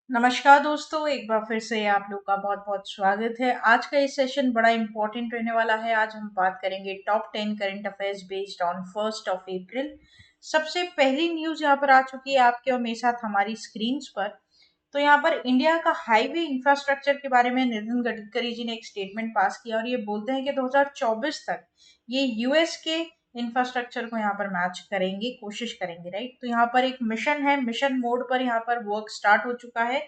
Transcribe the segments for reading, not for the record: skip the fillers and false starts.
नमस्कार दोस्तों, एक बार फिर से आप लोग का बहुत बहुत स्वागत है। आज का ये सेशन बड़ा इंपॉर्टेंट रहने वाला है। आज हम बात करेंगे top 10 current affairs based on 1 अप्रैल। सबसे पहली न्यूज यहाँ पर आ चुकी है आपके और मेरे साथ हमारी स्क्रीन पर। तो यहाँ पर इंडिया का हाईवे इंफ्रास्ट्रक्चर के बारे में नितिन गडकरी जी ने एक स्टेटमेंट पास किया और ये बोलते हैं कि 2024 तक ये यूएस के इंफ्रास्ट्रक्चर को यहाँ पर मैच करेंगे, कोशिश करेंगे, राइट। तो यहाँ पर एक मिशन है, मिशन मोड पर यहाँ पर वर्क स्टार्ट हो चुका है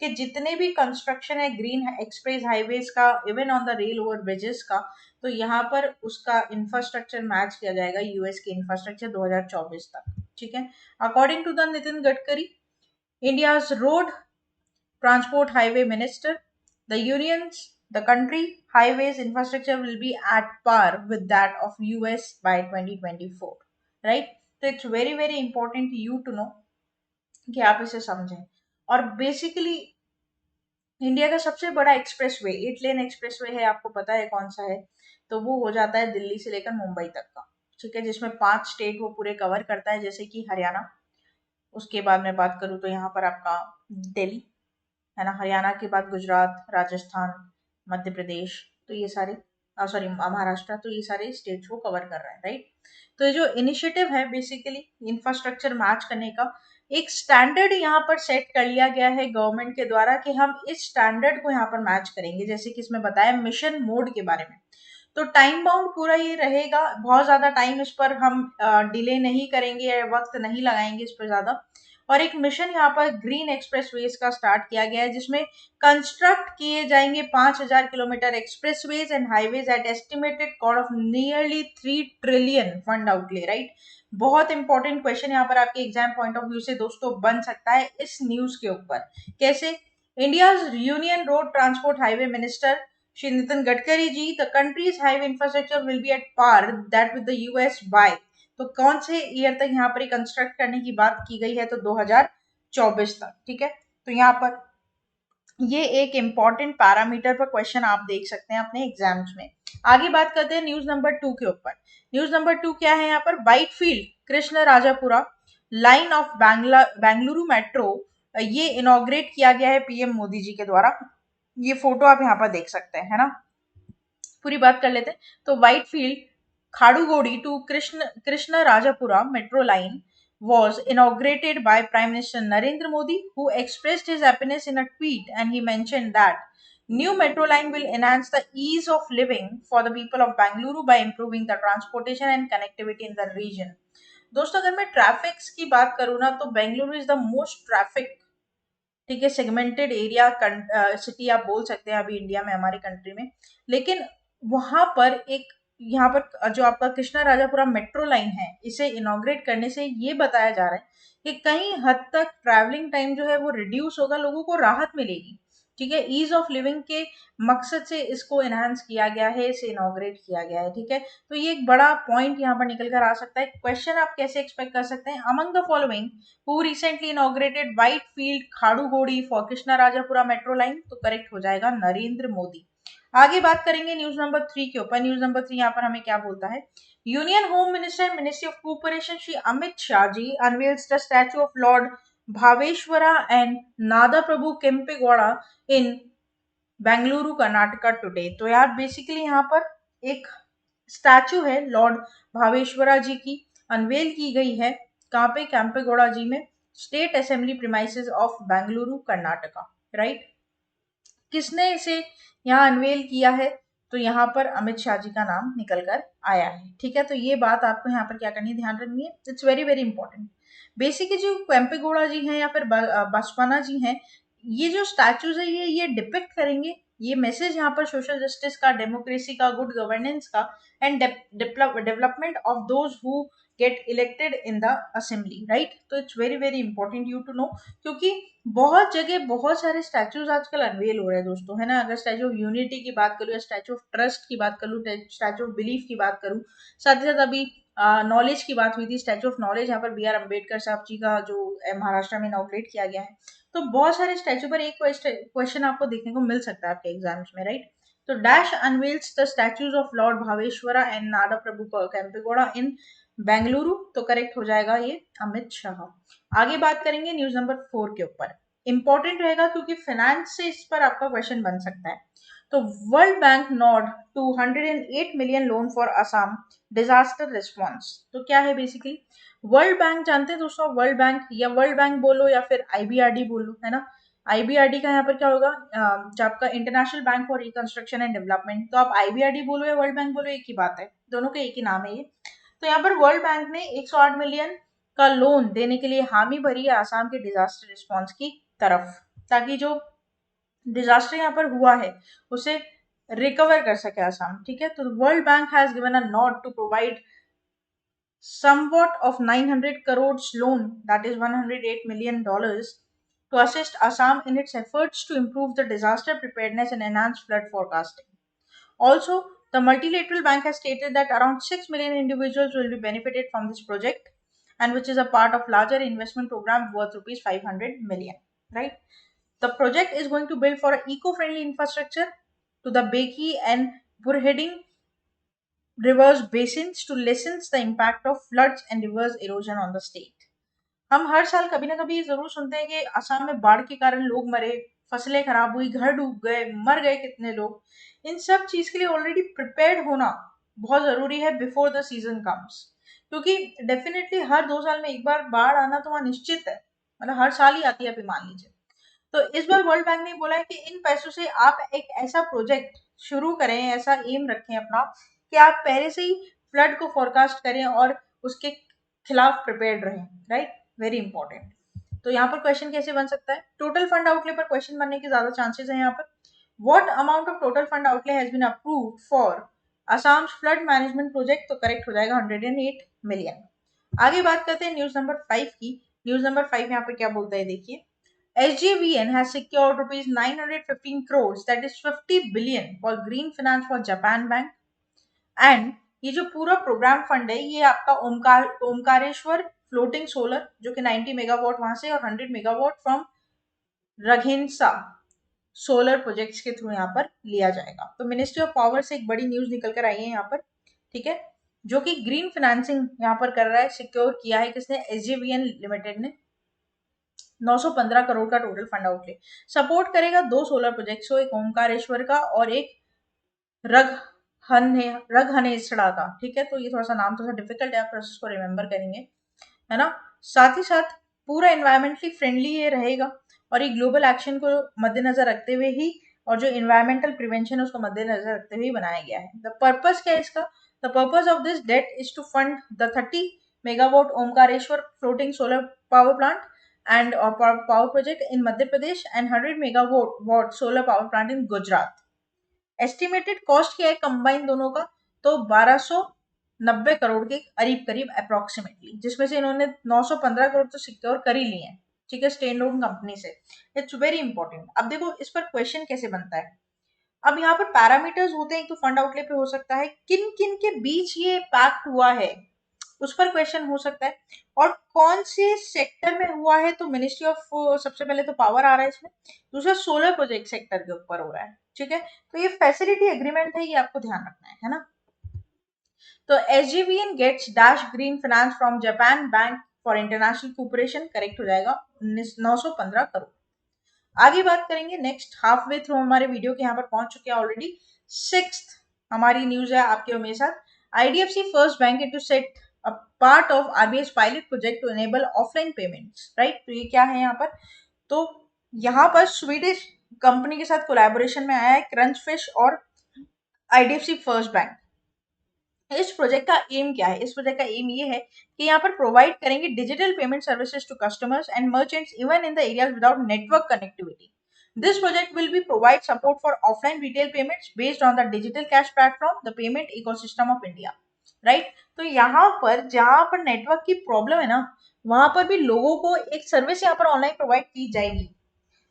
कि जितने भी कंस्ट्रक्शन है ग्रीन एक्सप्रेस हाईवेज का, even on the rail over bridges का, तो यहाँ पर उसका इंफ्रास्ट्रक्चर मैच किया जाएगा यूएस के इंफ्रास्ट्रक्चर 2024 तक। ठीक है। According to the Nitin Gadkari, India's road transport highway minister, the country highways infrastructure will be at par with that of US by 2024, right? So it's very very important you to know कि आप इसे समझें। और basically India का सबसे बड़ा expressway 8 लेन expressway है, आपको पता है कौन सा है? तो वो हो जाता है दिल्ली से लेकर मुंबई तक का। ठीक है, जिसमें 5 स्टेट वो पूरे कवर करता है, जैसे कि हरियाणा। उसके बाद मैं बात करूँ तो यहाँ पर आपका दिल्ली है ना, हरियाणा के बाद गुजरात, राजस्थान, मध्य प्रदेश, तो ये सारे सॉरी महाराष्ट्र, तो ये सारे स्टेट्स को कवर कर रहा है, राइट। तो ये जो इनिशिएटिव है बेसिकली इंफ्रास्ट्रक्चर मैच करने का, एक स्टैंडर्ड यहाँ पर सेट कर लिया गया है गवर्नमेंट के द्वारा कि हम इस स्टैंडर्ड को यहाँ पर मैच करेंगे, जैसे कि इसमें बताया मिशन मोड के बारे में। तो टाइम बाउंड पूरा ये रहेगा, बहुत ज्यादा टाइम इस पर हम डिले नहीं करेंगे, वक्त नहीं लगाएंगे इस पर ज्यादा। और एक मिशन यहाँ पर ग्रीन एक्सप्रेसवेज का स्टार्ट किया गया है, जिसमें कंस्ट्रक्ट किए जाएंगे 5,000 kilometre expressways and highways at estimated cost of nearly 3 trillion fund outlay, right. बहुत इंपॉर्टेंट क्वेश्चन यहाँ पर आपके एग्जाम पॉइंट ऑफ व्यू से दोस्तों बन सकता है इस न्यूज के ऊपर। कैसे? India union road transport highway minister Shri Nitin Gadkari ji, the country's highway infrastructure will be at par that with the US by, तो कौन से ईयर तक यहाँ पर कंस्ट्रक्ट करने की बात की गई है? तो 2024 तक। ठीक है, तो यहाँ पर ये एक इंपॉर्टेंट पैरामीटर पर क्वेश्चन आप देख सकते हैं अपने एग्जाम्स में। आगे बात करते हैं न्यूज नंबर 2 के ऊपर। न्यूज नंबर 2 क्या है यहाँ पर? Whitefield Krishna Rajapura line of Bengaluru metro, ये इनॉग्रेट किया गया है पीएम मोदी जी के द्वारा। ये फोटो आप यहाँ पर देख सकते हैं, है ना। पूरी बात कर लेते हैं। तो Whitefield Kadugodi to Krishna Rajapura metro line was inaugurated by Prime Minister Narendra Modi, who expressed his happiness in a tweet, and he mentioned that new metro line will enhance the ease of living for the people of Bangalore by improving the transportation and connectivity in the region. दोस्तों, अगर मैं traffic की बात करूँ ना, तो Bengaluru is the most traffic, ठीक है, सेगमेंटेड एरिया सिटी आप बोल सकते हैं अभी इंडिया में, हमारी कंट्री में। लेकिन वहां पर एक यहाँ पर जो आपका कृष्णा राजापुरा मेट्रो लाइन है, इसे इनॉग्रेट करने से ये बताया जा रहा है कि कहीं हद तक ट्रैवलिंग टाइम जो है वो रिड्यूस होगा, लोगों को राहत मिलेगी। ठीक है, ईज ऑफ लिविंग के मकसद से इसको एनहांस किया गया है, इसे इनॉग्रेट किया गया है। ठीक है, तो ये एक बड़ा पॉइंट यहाँ पर निकल कर आ सकता है। क्वेश्चन आप कैसे एक्सपेक्ट कर सकते हैं? Among the following who recently inaugurated Whitefield Kadugodi for Krishna Rajapura metro line, तो करेक्ट हो जाएगा नरेंद्र मोदी। आगे बात करेंगे न्यूज नंबर 3 के ऊपर। न्यूज नंबर 3 यहाँ पर हमें क्या बोलता है? Union home minister ministry of cooperation Shri Amit Shah ji unveils the statue of Lord Bhaveshwara and Nada Prabhu Kempegowda in Bengaluru Karnataka today. तो यार बेसिकली यहाँ पर एक स्टैचू है लॉर्ड भावेश्वरा जी की, अनवेल की गई है। कहाँ पे? कैंपेगौड़ा जी में, state assembly premises of Bengaluru Karnataka, right. किसने इसे यहाँ अनवेल किया है? तो यहाँ पर अमित शाह जी का नाम निकल कर आया है। ठीक है, तो ये बात आपको यहाँ पर क्या करनी है, ध्यान रखनी है। It's very very important. Basically जो केम्पेगौड़ा जी हैं या फिर बसपाना जी हैं, ये जो स्टैचूज है ये डिपिक्ट करेंगे, ये मैसेज यहाँ पर सोशल जस्टिस का, डेमोक्रेसी का, गुड गवर्नेंस का and development of those who get elected in the assembly, right. तो it's very very important you to know, क्योंकि बहुत जगह बहुत सारे स्टैचूज आजकल अनवेल हो रहे हैं दोस्तों, है ना। अगर स्टैचू ऑफ यूनिटी की बात करूँ या स्टैचू ऑफ ट्रस्ट की बात करूँ, स्टैचू ऑफ बिलीफ की बात करूँ, साथ ही साथ अभी नॉलेज की बात हुई थी, स्टैचू ऑफ नॉलेज यहाँ पर बी आर अम्बेडकर साहब जी का जो महाराष्ट्र में इनॉग्रेट किया गया है। तो बहुत सारे स्टैचू पर एक क्वेश्चन आपको देखने को मिल सकता है आपके एग्जाम्स में, राइट। तो dash unveils the statues of Lord Bhaveshwara and Nada Prabhu Kempegowda in Bengaluru, तो करेक्ट हो जाएगा ये अमित शाह। आगे बात करेंगे न्यूज नंबर 4 के ऊपर। इंपॉर्टेंट रहेगा क्योंकि फाइनेंस से इस पर आपका क्वेश्चन बन सकता है। तो world bank nod to 108 million loan for Assam disaster response. तो क्या है बेसिकली, वर्ल्ड बैंक जानते हैं दोस्तों, वर्ल्ड बैंक या वर्ल्ड बैंक बोलो या फिर आईबीआरडी बोलो, है ना। आईबीआरडी का यहाँ पर क्या होगा, जो आपका international bank for reconstruction and development, तो आप आईबीआरडी बोलो या वर्ल्ड बैंक बोलो एक ही बात है, दोनों का एक ही नाम है ये। तो यहाँ पर वर्ल्ड बैंक ने 108 मिलियन का लोन देने के लिए हामी भरी है आसाम के डिजास्टर रिस्पॉन्स की तरफ, ताकि जो डिजास्टर यहाँ पर हुआ है उसे रिकवर कर सके आसाम। ठीक है, तो world bank has given a nod to provide somewhat of 900 crores loan, that is $108 million, to assist Assam in its efforts to improve the disaster preparedness and enhance flood forecasting. Also, the multilateral bank has stated that around 6 million individuals will be benefited from this project, and which is a part of larger investment program worth rupees 500 million. Right? The project is going to build for eco-friendly infrastructure to the Beki and Burheding rivers basins to lessen the impact of floods and reverse erosion on the state. हम हर साल कभी ना कभी जरूर सुनते हैं कि असम में बाढ़ के कारण लोग मरे, फसलें खराब हुई, घर डूब गए, मर गए कितने लोग। इन सब चीज के लिए ऑलरेडी प्रिपेयर्ड होना बहुत जरूरी है बिफोर द सीजन कम्स, क्योंकि डेफिनेटली हर 2 साल में एक बार बाढ़ आना तो वहाँ निश्चित है, मतलब हर साल ही आती है, अभी मान लीजिए। तो इस बार वर्ल्ड बैंक ने बोला है कि इन पैसों से आप एक ऐसा प्रोजेक्ट शुरू करें, ऐसा एम रखें अपना कि आप पहले से ही फ्लड को फोरकास्ट करें और उसके खिलाफ प्रिपेयर्ड रहें। Right, very important. तो यहाँ पर क्वेश्चन कैसे बन सकता है, टोटल फंड आउटले पर क्वेश्चन बनने के ज्यादा चांसेस हैं यहाँ पर। What amount of total fund outlay has been approved for Assam flood management project, तो करेक्ट हो जाएगा 108 मिलियन। आगे बात करते हैं न्यूज नंबर 5 की। न्यूज नंबर 5 यहाँ पर क्या बोलता है देखिए, SJVN has secured rupees 915 crores, that is 50 billion, for green finance for Japan Bank. And ये जो पूरा प्रोग्राम फंड है ये आपका ओमकारेश्वर फ्लोटिंग सोलर, जो कि 90 मेगावाट वहां से और 100 मेगावाट फ्रॉम रघिनसा सोलर प्रोजेक्ट्स के थ्रू यहाँ पर लिया जाएगा। तो मिनिस्ट्री ऑफ पावर से एक बड़ी न्यूज निकल कर आई है यहाँ पर, ठीक है, जो कि ग्रीन फाइनेंसिंग यहाँ पर कर रहा है, सिक्योर किया है किसने, एसजेवीएन लिमिटेड ने। 915 करोड़ का टोटल फंड आउटले, सपोर्ट करेगा 2 सोलर प्रोजेक्ट्स को, एक ओमकारेश्वर का और एक रघहनेसड़ा का। ठीक है, तो ये थोड़ा सा नाम थोड़ा सा डिफिकल्ट है, आप प्रोसेस को रिमेंबर करेंगे, है ना। साथ ही साथ पूरा एनवायरमेंटली फ्रेंडली ये रहेगा और ये ग्लोबल एक्शन को मद्देनजर रखते हुए ही और जो इन्वायरमेंटल प्रिवेंशन है उसको मद्देनजर रखते हुए बनाया गया है। द पर्पस क्या है इसका, the purpose of this debt is to fund the 30 megawatt Omkareshwar floating solar power plant and power project in Madhya Pradesh and 100 megawatt solar power plant in Gujarat. Estimated cost क्या है combine दोनों का, तो 1290 करोड़ के करीब करीब अप्रोक्सीमेटली, जिसमें से इन्होंने 915 करोड़ तो सिक्योर कर ही लिए हैं। ठीक है, स्टेट लोन कंपनी से। It's very important. अब देखो इस पर क्वेश्चन कैसे बनता है। अब यहाँ पर पैरामीटर्स होते हैं, एक तो फंड आउटले पे हो सकता है, किन किन के बीच ये पैक्ट हुआ है उस पर क्वेश्चन हो सकता है, और कौन से सेक्टर में हुआ है, तो मिनिस्ट्री ऑफ, सबसे पहले तो पावर आ रहा है इसमें, दूसरा सोलर प्रोजेक्ट सेक्टर के ऊपर हो रहा है। ठीक है, तो ये फैसिलिटी एग्रीमेंट है, ये आपको ध्यान रखना है ना। तो SJVN gets dash green finance from Japan Bank for International Cooperation, correct हो जाएगा 915 करोड़। आगे बात करेंगे, नेक्स्ट हाफ वे थ्रू हमारे वीडियो के यहाँ पर पहुंच चुके हैं ऑलरेडी। 6th हमारी न्यूज है आपके मेरे साथ, IDFC first bank to set a part of RBI pilot project to enable offline payments. Right, तो ये क्या है यहाँ पर, तो यहाँ पर स्वीडिश कंपनी के साथ कोलैबोरेशन में आया है क्रंच फिश और आईडीएफसी फर्स्ट बैंक। इस प्रोजेक्ट का एम क्या है, इस प्रोजेक्ट का एम ये है कि यहाँ पर प्रोवाइड करेंगे digital payment services to customers and merchants even in the areas without network connectivity. This project will be provide support for offline retail payments based on the digital cash platform the payment ecosystem of India. Right, तो यहाँ पर जहाँ पर network की problem है ना, वहां पर भी लोगों को एक सर्विस यहाँ पर ऑनलाइन प्रोवाइड की जाएगी।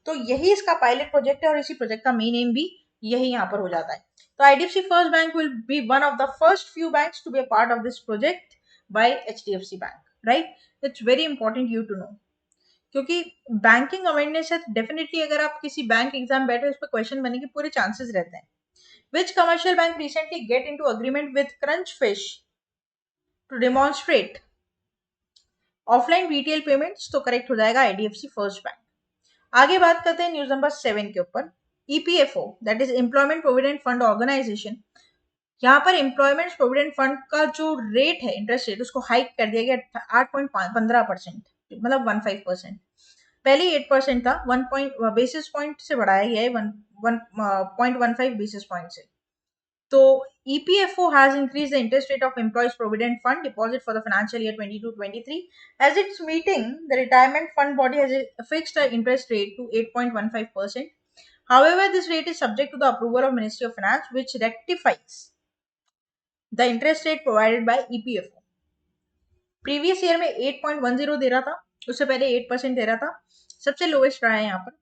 तो यही इसका पायलट प्रोजेक्ट है और इसी प्रोजेक्ट का मेन एम भी यही यहाँ पर हो जाता है। तो IDFC First Bank will be one of the first few banks to be a part of this project by HDFC Bank, right? It's very important you to know, क्योंकि बैंकिंग अवेयरनेस है, डेफिनेटली अगर आप किसी bank exam बैठे उस पर question बनने के पूरे चांसेस रहते हैं। Which commercial bank recently get into agreement with Crunchfish to demonstrate offline retail payments, तो करेक्ट हो जाएगा IDFC First Bank। आगे बात करते हैं न्यूज नंबर 7 के ऊपर। EPFO that is employment provident fund organisation, यहाँ पर एम्प्लॉयमेंट प्रोविडेंट फंड का जो रेट है, इंटरेस्ट रेट, उसको हाइक कर दिया गया 8.15%, मतलब 15%। पहले 8% था, 1 बेसिस पॉइंट से बढ़ाया गया है 1.15 बेसिस पॉइंट से। तो EPFO has increased the interest rate of Employees Provident Fund deposit for the financial year 22-23. As it's meeting, the retirement fund body has fixed the interest rate to 8.15%. However, this rate is subject to the approval of Ministry of Finance, which rectifies the interest rate provided by EPFO. Previous year में 8.10 दे रहा था, उससे पहले 8% दे रहा था, सबसे lowest रहा है यहाँ पर।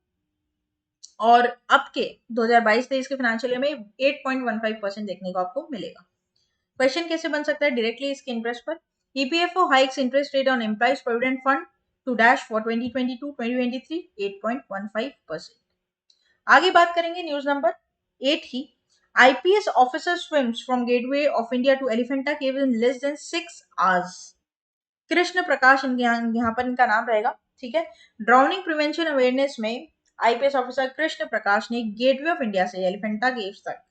और अब के 2022-23 के फाइनेंशियल ईयर में 8.15% देखने को आपको मिलेगा। क्वेश्चन कैसे बन सकता है डायरेक्टली इसके इंटरेस्ट पर। EPFO hikes interest rate on employees provident fund to dash for 2022-2023 8.15%। आगे बात करेंगे न्यूज नंबर 8 की। IPS officer swims from Gateway of India to Elephanta cave in less than 6 hours. Krishna Prakash यहाँ पर इनका नाम रहेगा, ठीक है। ड्राउनिंग प्रिवेंशन अवेयरनेस में आईपीएस ऑफिसर कृष्ण प्रकाश ने गेटवे ऑफ इंडिया से एलिफेंटा केव्स तक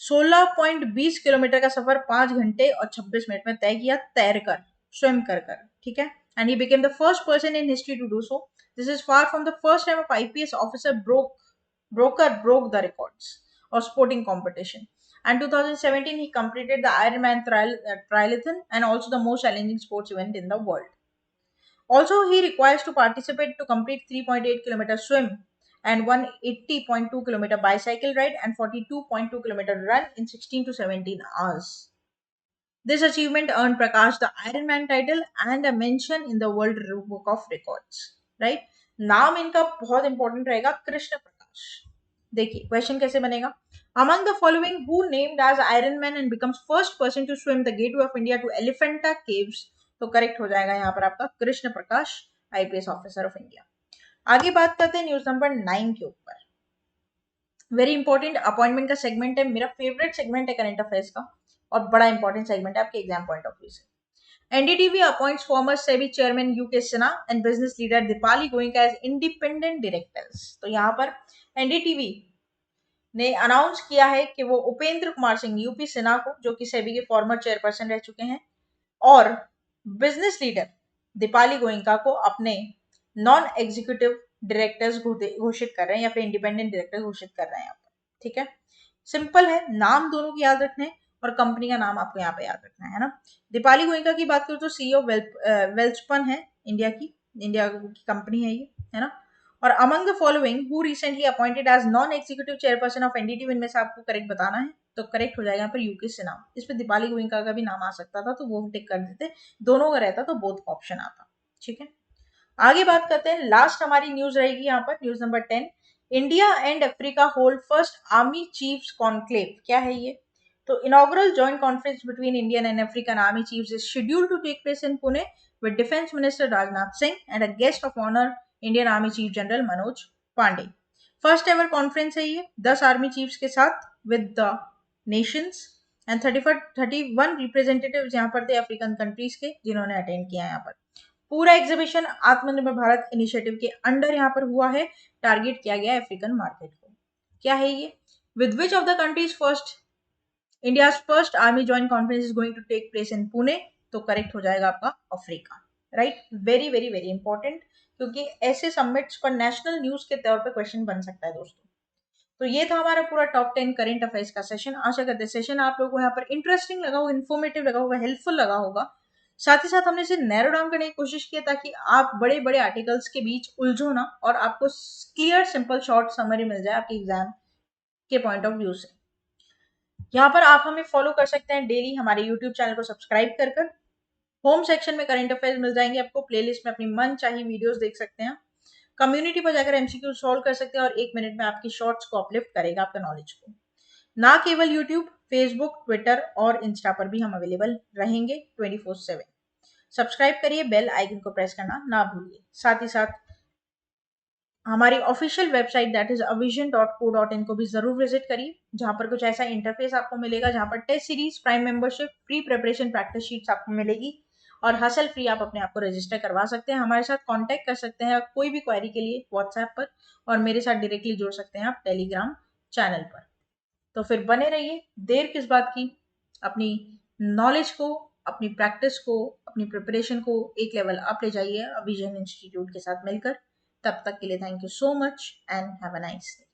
16.20 किलोमीटर का सफर 5 घंटे और 26 मिनट में तय किया, तैरकर, स्विम कर, ठीक है। And he became the first person in history to do so. This is far from the first time of IPS officer broke the records of sporting competition. And 2017 he completed the Ironman triathlon, and also the most challenging sports event in the world. Also, he requires to participate to complete 3.8 km swim and 180.2 km bicycle ride and 42.2 km run in 16 to 17 hours. This achievement earned Prakash the Ironman title and a mention in the World Book of Records. Right? नाम इनका बहुत important रहेगा, कृष्ण प्रकाश। देखिए question कैसे बनेगा। Among the following, who named as Ironman and becomes first person to swim the gateway of India to Elephanta Caves? तो correct हो जाएगा यहाँ पर आपका Krishna Prakash, IPS officer of India. आगे बात करते हैं न्यूज नंबर 9 के ऊपर। वेरी इंपॉर्टेंट अपॉइंटमेंट का सेगमेंट है, मेरा फेवरेट सेगमेंट है करंट अफेयर्स का, और बड़ा इंपॉर्टेंट सेगमेंट है आपके एग्जाम पॉइंट ऑफ व्यू से। NDTV appoints former SEBI chairman UK Sinha and business leader Dipali Goenka as independent directors। तो यहाँ पर NDTV ने अनाउंस किया है कि वो उपेंद्र कुमार सिंह यूपी सिन्हा को, जो कि सेबी के फॉर्मर चेयरपर्सन रह चुके हैं, और बिजनेस लीडर दीपाली गोयनका को अपने नॉन एग्जीक्यूटिव डायरेक्टर्स घोषित कर रहे हैं, या फिर इंडिपेंडेंट डायरेक्टर घोषित कर रहे हैं यहाँ पर, ठीक है। सिंपल है, नाम दोनों की याद रखने और कंपनी का नाम आपको यहाँ पे याद रखना है ना। दीपाली गोयनका की बात करूँ तो सीईओ वेल्सपन है, इंडिया की कंपनी है ये, है ना। और among the following who recently appointed as non executive chairperson of NDTV, इनमें से आपको करेक्ट बताना है, तो करेक्ट हो जाएगा यहाँ पर यूके सिन्हा। इस पे दीपाली गोयनका का भी नाम आ सकता था, तो वो टिक कर देते, दोनों का रहता तो बोथ ऑप्शन आता, ठीक है। आगे बात करते हैं, लास्ट हमारी न्यूज रहेगी यहाँ पर, news number 10। India and Africa hold first army chiefs conclave. क्या है ये? तो inaugural joint conference between Indian and African army chiefs is scheduled to take place in Pune with Defense Minister Rajnath Singh and a guest of honor Indian Army Chief General Manoj Pandey। First ever conference है ये 10 army chiefs के साथ with the Nations, and 31 representative यहाँ पर थे African countries के, जिन्होंने attend किया यहाँ पर। पूरा एग्जीबिशन आत्मनिर्भर भारत इनिशिएटिव के अंडर यहाँ पर हुआ है, टारगेट किया गया है अफ्रीकन मार्केट को। क्या है ये? With which of the countries first India's first army joint conference is going to take place in Pune, तो करेक्ट हो जाएगा आपका Africa. Right, very very very important, क्योंकि ऐसे समिट्स पर नेशनल न्यूज के तौर पे क्वेश्चन बन सकता है दोस्तों। तो ये था हमारा पूरा टॉप 10 करंट अफेयर्स का सेशन। आशा करते हैं सेशन आप लोगों को यहाँ पर इंटरेस्टिंग लगा होगा, इन्फॉर्मेटिव लगा होगा, हेल्पफुल लगा होगा। साथ ही साथ हमने इसे नैरो डाउन करने की कोशिश की ताकि आप बड़े बड़े आर्टिकल्स के बीच उलझो ना, और आपको क्लियर सिंपल शॉर्ट समरी मिल जाए आपके एग्जाम के पॉइंट ऑफ व्यू से। यहाँ पर आप हमें फॉलो कर सकते हैं डेली, हमारे यूट्यूब चैनल को सब्सक्राइब कर होम सेक्शन में करंट अफेयर्स मिल जाएंगे आपको, प्लेलिस्ट में अपनी मन चाहिए वीडियोस देख सकते हैं, कम्युनिटी पर जाकर एमसीक्यू सॉल्व कर सकते हैं, और 1 मिनट में आपकी शॉर्ट्स को अपलिफ्ट करेगा आपका नॉलेज को। ना केवल यूट्यूब, फेसबुक, ट्विटर और इंस्टा पर भी हम अवेलेबल रहेंगे 24/7। सब्सक्राइब करिए, बेल आइकन को प्रेस करना ना भूलिए। साथ ही साथ हमारी official website that is avision.co.in को भी जरूर विजिट करिए, जहां पर कुछ ऐसा इंटरफेस आपको मिलेगा जहां पर test series, prime membership, pre preparation practice sheets आपको मिलेगी, और हसल फ्री आप अपने आप को रजिस्टर करवा सकते हैं। हमारे साथ कांटेक्ट कर सकते हैं कोई भी क्वेरी के लिए व्हाट्सएप पर, और मेरे साथ डायरेक्टली जुड़ सकते हैं आप टेलीग्राम चैनल पर। तो फिर बने रहिए, देर किस बात की, अपनी नॉलेज को, अपनी प्रैक्टिस को, अपनी प्रिपरेशन को एक लेवल अप ले जाइए विजन इंस्टीट्यूट के साथ मिलकर। तब तक के लिए thank you so much and have a nice day.